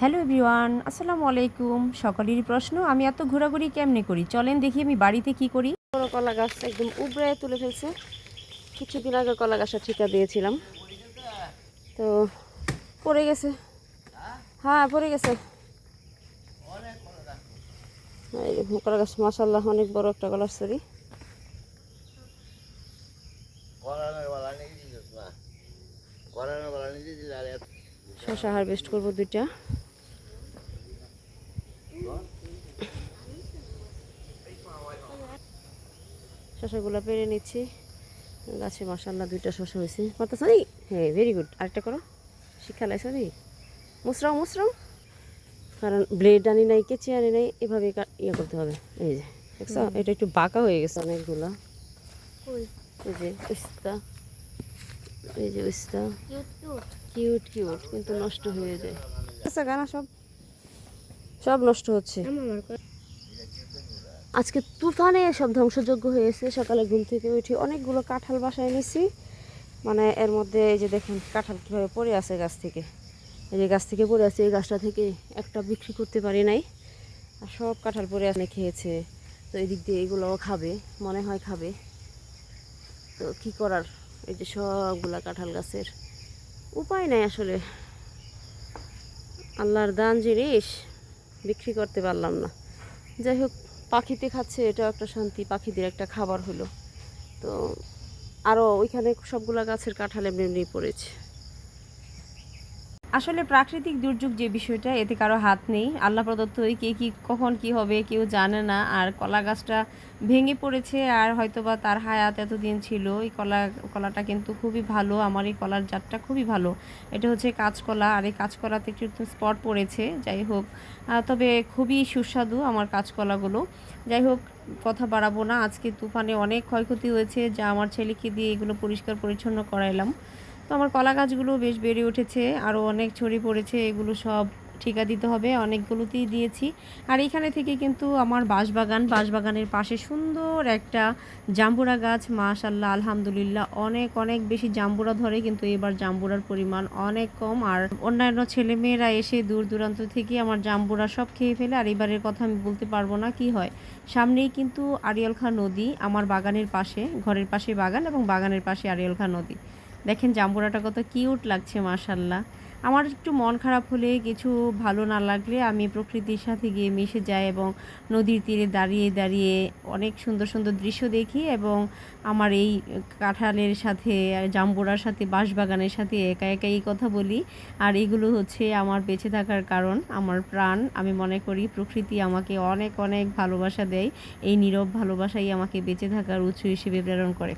Hello everyone, আসসালামু আলাইকুম। সকলেরই প্রশ্ন, আমি এত ঘোরাঘুরি কেমনে করি? চলেন দেখি আমি বাড়িতে কি করি। বড় কলা গাছ একদম উবড়ে তুলে ফেলছে। কিছুদিন আগে কলা গাছটা ঠিকা দিয়েছিলাম, তো পড়ে গেছে। হ্যাঁ, পড়ে গেছে। এই কলা গাছ মাশাআল্লাহ অনেক বড় একটা কলার সরি। শসা হারভেস্ট করবো 2টা। শসাগুলো পেরে নিচ্ছি। গাছে মাশাআল্লাহ 2টা শসা হয়েছে। পারতেছ নি? হ্যাঁ, ভেরি গুড। আরেকটা করো। শিক্ষা লাইছো নি? মুসরাও মুসরাও, কারণ ব্লেড আনি নাই, কেচি আনি নাই, এভাবে ইয়ে করতে হবে। এই যে দেখছো, এটা একটু বাঁকা হয়ে গেছে অনেকগুলা। এই যে উস্তা, এই যে উস্তা কিউট কিউট, কিন্তু নষ্ট হয়ে যায়। আচ্ছা, গানা সব সব নষ্ট হচ্ছে। আজকে তুফানে সব ধ্বংসযোগ্য হয়েছে। সকালে ঘুম থেকে উঠে অনেকগুলো কাঁঠাল বাসায় নিছি। মানে এর মধ্যে এই যে দেখেন কাঁঠাল কীভাবে পড়ে আছে গাছ থেকে। এই যে গাছ থেকে পড়ে আছে, এই গাছটা থেকে একটা বিক্রি করতে পারি নাই, আর সব কাঁঠাল পড়ে আসলে খেয়েছে। তো এদিক দিয়ে এগুলোও খাবে, মনে হয় খাবে। তো কি করার, এই যে সবগুলা কাঁঠাল গাছের উপায় নাই আসলে। আল্লাহর দান জিনিস, বিক্রি করতে পারলাম না। যাই হোক, পাখিতে খাচ্ছে, এটাও একটা শান্তি, পাখিদের একটা খাবার হলো। তো আরও ওইখানে সবগুলা গাছের কাঁঠাল এমনি এমনি পড়েছে। আসলে প্রাকৃতিক দুর্যোগ যে বিষয়টা, এতে কারো হাত নেই। আল্লাহ প্রদত্তই, কে কি কখন কি হবে কেউ জানে না। আর কলা গাছটা ভেঙে পড়েছে, আর হয়তোবা তার হায়াত এতদিন ছিল। এই কলাটা কিন্তু খুবই ভালো, আমার এই কলার জাতটা খুবই ভালো। এটা হচ্ছে কাঁচকলা, আর এই কাঁচকলাতে একটু স্পট পড়েছে। যাই হোক, তবে খুবই সুস্বাদু আমার কাঁচকলাগুলো। যাই হোক, কথা বাড়াবো না। আজকে তুফানে অনেক ক্ষয়ক্ষতি হয়েছে, যা আমার ছেলেকে দিয়ে এগুলো পরিষ্কার পরিচ্ছন্ন করাইলাম। তো আমার কলা গাছগুলো বেশ বেড়ে উঠেছে, আরও অনেক ছড়ি পড়েছে। এগুলো সব ঠিকা দিতে হবে, অনেকগুলোতেই দিয়েছি। আর এখানে থেকে কিন্তু আমার বাঁশবাগানের পাশে সুন্দর একটা জাম্বুরা গাছ, মাশাআল্লাহ আলহামদুলিল্লাহ অনেক অনেক বেশি জাম্বুরা ধরে। কিন্তু এবার জাম্বুরার পরিমাণ অনেক কম, আর অন্যান্য ছেলেমেয়েরা এসে দূর দূরান্ত থেকে আমার জাম্বুরা সব খেয়ে ফেলে। আর এবারের কথা আমি বলতে পারবো না কি হয়। সামনেই কিন্তু আড়িয়াল খাঁ নদী, আমার বাগানের পাশে, ঘরের পাশে বাগান এবং বাগানের পাশে আড়িয়াল খাঁ নদী। দেখেন জাম্বুরাটা কত কিউট লাগছে মাশাআল্লাহ। আমার একটু মন খারাপ হলে, কিছু ভালো না লাগলে আমি প্রকৃতির সাথে গিয়ে মিশে যাই এবং নদীর তীরে দাঁড়িয়ে দাঁড়িয়ে অনেক সুন্দর সুন্দর দৃশ্য দেখি, এবং আমার এই কাঁঠালের সাথে, জাম্বুরার সাথে, বাঁশবাগানের সাথে একা একাই কথা বলি। আর এগুলো হচ্ছে আমার বেঁচে থাকার কারণ, আমার প্রাণ। আমি মনে করি প্রকৃতি আমাকে অনেক অনেক ভালোবাসা দেয়। এই নীরব ভালোবাসাই আমাকে বেঁচে থাকার উৎস হিসেবে প্রেরণ করে।